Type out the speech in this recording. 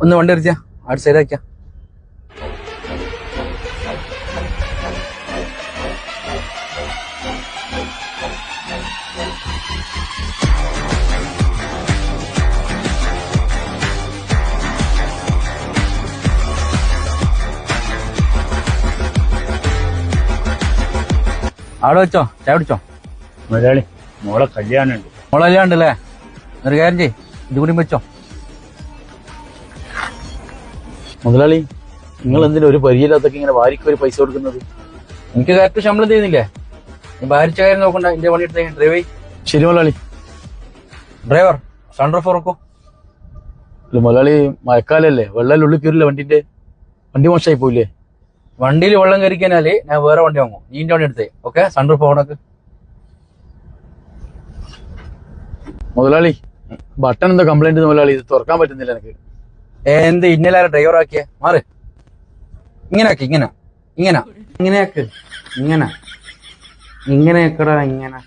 ഒന്ന് വണ്ടി എറിച്ചാ അവിടെ സൈഡാക്കിയാ. അവിടെ വെച്ചോ, ചായ പിടിച്ചോ. മുതലാളി മോളെ കല്യാണമുണ്ട്. മോളെ കല്യാണുണ്ടല്ലേ? ഒരു കാര്യം ചെയ്യ്, ഇത് കൂടി വെച്ചോ. മുതലാളി നിങ്ങൾ എന്തിനാ ഒരു പരിചയമില്ലാത്തൊക്കെ ഇങ്ങനെ വാരിക്ക് ഒരു പൈസ കൊടുക്കുന്നത്? എനിക്ക് കറക്റ്റ് ശമ്പളം ചെയ്യുന്നില്ലേ? നീ ഭാരിച്ച കാര്യം നോക്കണ്ട, എന്റെ പണി എടുത്തേ. ഡ്രൈവ് ചെയ്. ശരി മുതലാളി. ഡ്രൈവർ സൺറൂഫ് ഉറക്കോ. മുതലാളി മഴക്കാലല്ലേ, വെള്ളം ഉള്ളിൽ കയറില്ല, വണ്ടി മോശമായി പോയില്ലേ? വണ്ടിയിൽ വെള്ളം കയറിക്കാനാല് ഞാൻ വേറെ വണ്ടി വാങ്ങും. നീ എന്റെ വണ്ടി എടുത്തേ. ഓക്കെ, സൺറൂഫ് ഓണക്ക്. മുതലാളി ബട്ടൺ എന്താ കംപ്ലൈന്റ് മുതലാളി, ഇത് തുറക്കാൻ പറ്റുന്നില്ല എനിക്ക്. എന്ത് ഇന്നലെ ഡ്രൈവർ ആക്കിയ മാറ്. ഇങ്ങനെ ആക്കി, ഇങ്ങനെ ആക്ക്, ഇങ്ങനെ ആക്കടാ, ഇങ്ങനെ.